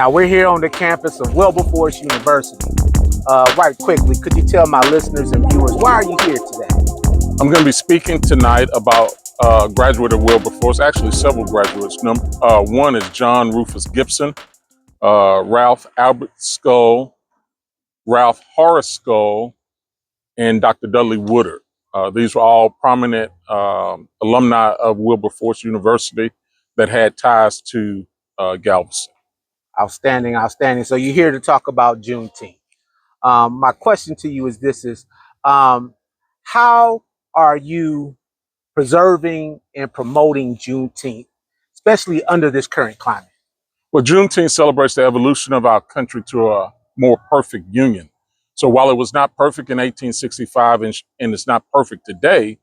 Now we're here on the campus of Wilberforce University. Right quickly, could you tell my listeners and viewers, why are you here today? I'm going to be speaking tonight about a graduate of Wilberforce, actually several graduates. One is John Rufus Gibson, Ralph Albert Skull, Ralph Horace Skull, and Dr. Dudley Woodard. These were all prominent alumni of Wilberforce University that had ties to Galveston. Outstanding, outstanding. So you're here to talk about Juneteenth. My question to you is how are you preserving and promoting Juneteenth, especially under this current climate? Well, Juneteenth celebrates the evolution of our country to a more perfect union. So while it was not perfect in 1865 and it's not perfect today,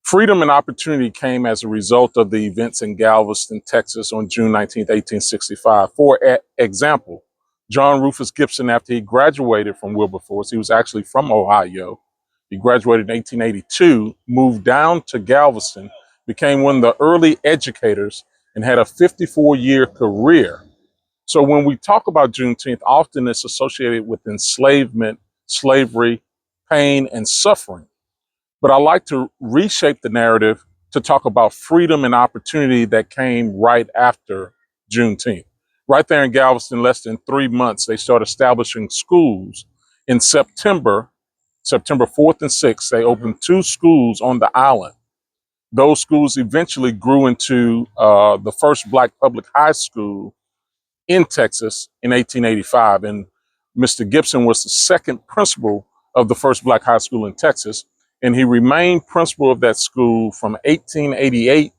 freedom and opportunity came as a result of the events in Galveston, Texas on June 19th, 1865. For example, John Rufus Gibson, after he graduated from Wilberforce, he was actually from Ohio. He graduated in 1882, moved down to Galveston, became one of the early educators, and had a 54-year career. So when we talk about Juneteenth, often it's associated with enslavement, slavery, pain, and suffering. But I like to reshape the narrative to talk about freedom and opportunity that came right after Juneteenth. Right there in Galveston, less than 3 months, they started establishing schools. In September 4th and 6th, they opened 2 schools on the island. Those schools eventually grew into the first Black public high school in Texas in 1885. And Mr. Gibson was the second principal of the first Black high school in Texas. And he remained principal of that school from 1888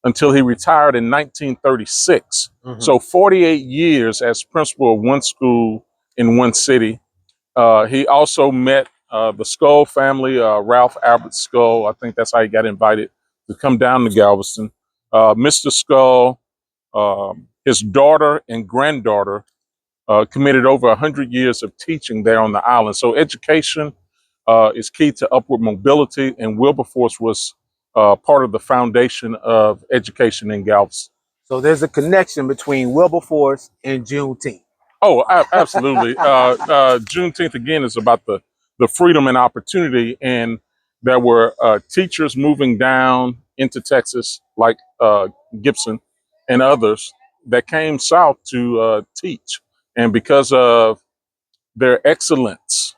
until he retired in 1936. So 48 years as principal of one school in one city. He also met the Skull family, Ralph Albert Skull. I think that's how he got invited to come down to Galveston. Mr. Skull, his daughter and granddaughter committed over 100 years of teaching there on the island. So education is key to upward mobility, and Wilberforce was part of the foundation of education in Galveston. So there's a connection between Wilberforce and Juneteenth. Oh, absolutely. Juneteenth, again, is about the freedom and opportunity. And there were teachers moving down into Texas, like Gibson and others, that came south to teach. And because of their excellence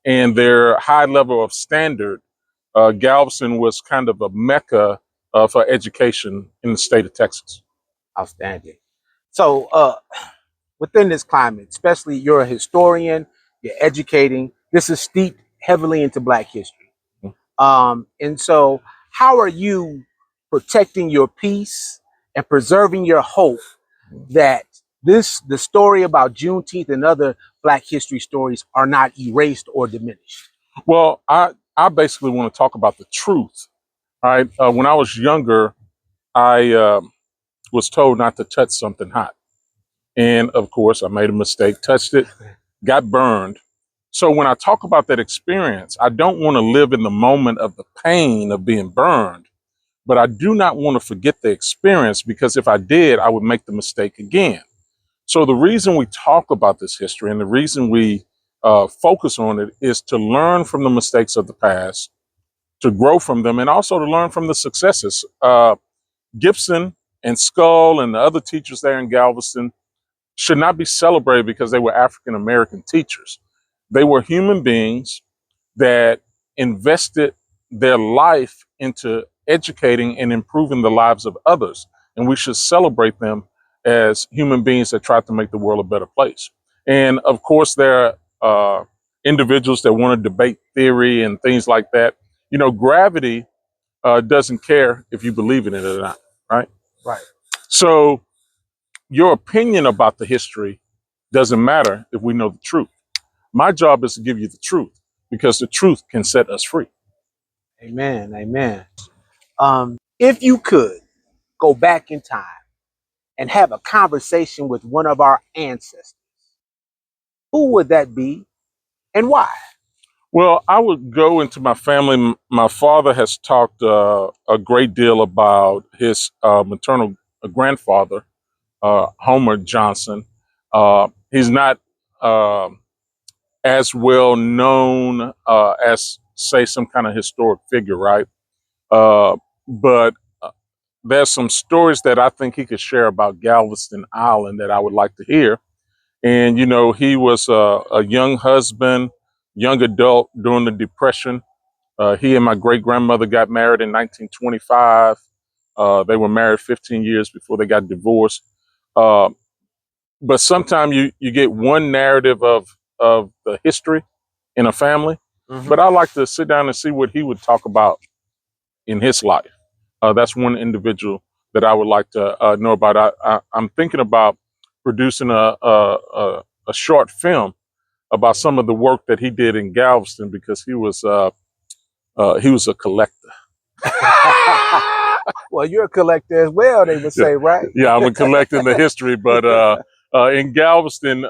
and their high level of standard, Galveston was kind of a mecca for education in the state of Texas. Outstanding. So within this climate, especially you're a historian, you're educating, this is steeped heavily into Black history. And so how are you protecting your peace and preserving your hope that the story about Juneteenth and other Black history stories are not erased or diminished? Well, I basically want to talk about the truth. All right. When I was younger, I was told not to touch something hot. And of course, I made a mistake, touched it, got burned. So when I talk about that experience, I don't want to live in the moment of the pain of being burned, but I do not want to forget the experience, because if I did, I would make the mistake again. So the reason we talk about this history and the reason we focus on it is to learn from the mistakes of the past, to grow from them, and also to learn from the successes. Gibson and Skull and the other teachers there in Galveston should not be celebrated because they were African-American teachers. They were human beings that invested their life into educating and improving the lives of others. And we should celebrate them as human beings that tried to make the world a better place. And of course, there are individuals that want to debate theory and things like that. You know, gravity doesn't care if you believe in it or not, right? Right. So your opinion about the history doesn't matter if we know the truth. My job is to give you the truth, because the truth can set us free. Amen. Amen. If you could go back in time and have a conversation with one of our ancestors, who would that be and why? Well, I would go into my family. My father has talked a great deal about his maternal grandfather, Homer Johnson. He's not as well known as, say, some kind of historic figure, right? But there's some stories that I think he could share about Galveston Island that I would like to hear. And, you know, he was a young husband, young adult during the Depression. He and my great grandmother got married in 1925. They were married 15 years before they got divorced. But sometimes you get one narrative of the history in a family. Mhm. But I like to sit down and see what he would talk about in his life. That's one individual that I would like to know about. I'm thinking about producing a short film about some of the work that he did in Galveston, because he was a collector. Well, you're a collector as well, they would say, right? Yeah, I'm a collecting the history, but in Galveston,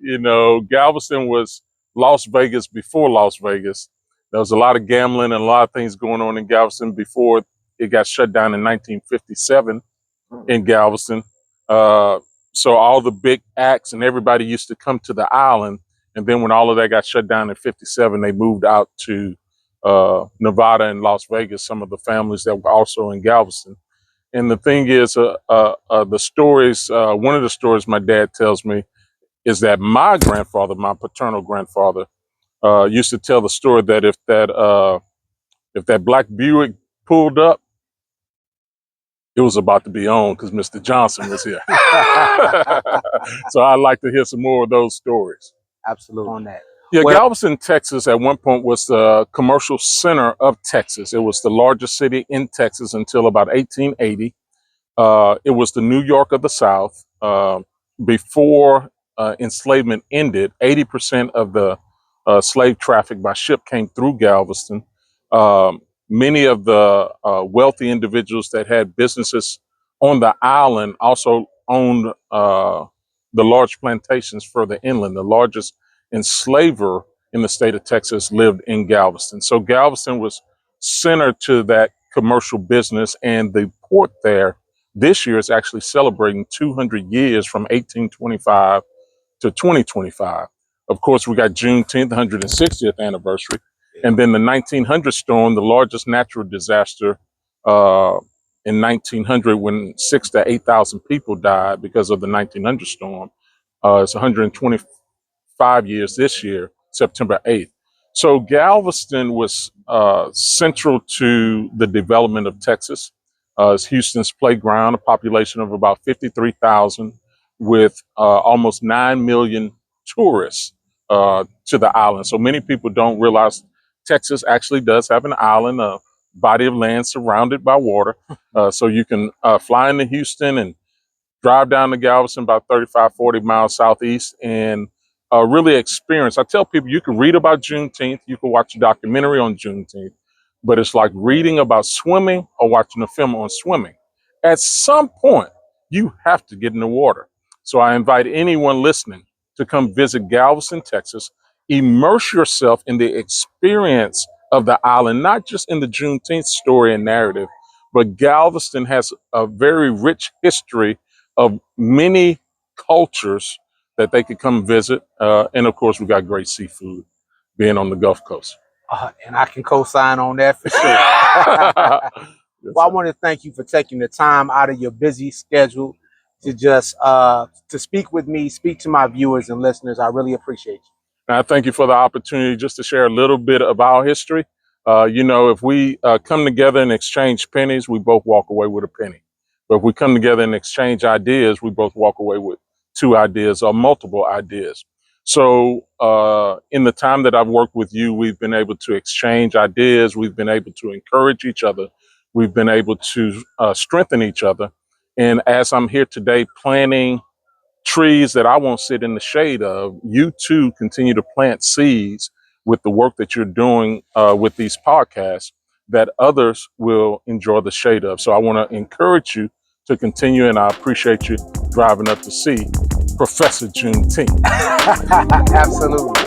you know, Galveston was Las Vegas before Las Vegas. There was a lot of gambling and a lot of things going on in Galveston before it got shut down in 1957 in Galveston. So all the big acts and everybody used to come to the island. And then when all of that got shut down in 57, they moved out to Nevada and Las Vegas, some of the families that were also in Galveston. And the thing is, the stories, one of the stories my dad tells me is that my grandfather, my paternal grandfather, used to tell the story that if that black Buick pulled up, it was about to be on because Mr. Johnson was here. So I'd like to hear some more of those stories. Absolutely. On that. Yeah, Well- Galveston, Texas, at one point was the commercial center of Texas. It was the largest city in Texas until about 1880. It was the New York of the South. Before enslavement ended, 80% of the slave traffic by ship came through Galveston. Many of the wealthy individuals that had businesses on the island also owned the large plantations further inland. The largest enslaver in the state of Texas lived in Galveston. So Galveston was center to that commercial business, and the port there this year is actually celebrating 200 years from 1825 to 2025. Of course, we got Juneteenth, 160th anniversary, and then the 1900 storm, the largest natural disaster in 1900, when 6,000 to 8,000 people died because of the 1900 storm. It's 125 years this year, September 8th. So Galveston was central to the development of Texas. It's Houston's playground, a population of about 53,000 with almost 9 million tourists to the island. So many people don't realize Texas actually does have an island, a body of land surrounded by water. So you can fly into Houston and drive down to Galveston about 35, 40 miles southeast and really experience. I tell people you can read about Juneteenth, you can watch a documentary on Juneteenth, but it's like reading about swimming or watching a film on swimming. At some point, you have to get in the water. So I invite anyone listening to come visit Galveston, Texas, immerse yourself in the experience of the island, not just in the Juneteenth story and narrative, but Galveston has a very rich history of many cultures that they could come visit. And of course, we got great seafood being on the Gulf Coast. And I can co-sign on that for sure. Well, I want to thank you for taking the time out of your busy schedule to just to speak with me, speak to my viewers and listeners. I really appreciate you. And I thank you for the opportunity just to share a little bit of our history. You know, if we come together and exchange pennies, we both walk away with a penny. But if we come together and exchange ideas, we both walk away with 2 ideas or multiple ideas. So in the time that I've worked with you, we've been able to exchange ideas. We've been able to encourage each other. We've been able to strengthen each other. And as I'm here today planting trees that I won't sit in the shade of, you too continue to plant seeds with the work that you're doing with these podcasts that others will enjoy the shade of. So I want to encourage you to continue, and I appreciate you driving up to see Professor Juneteenth. Absolutely.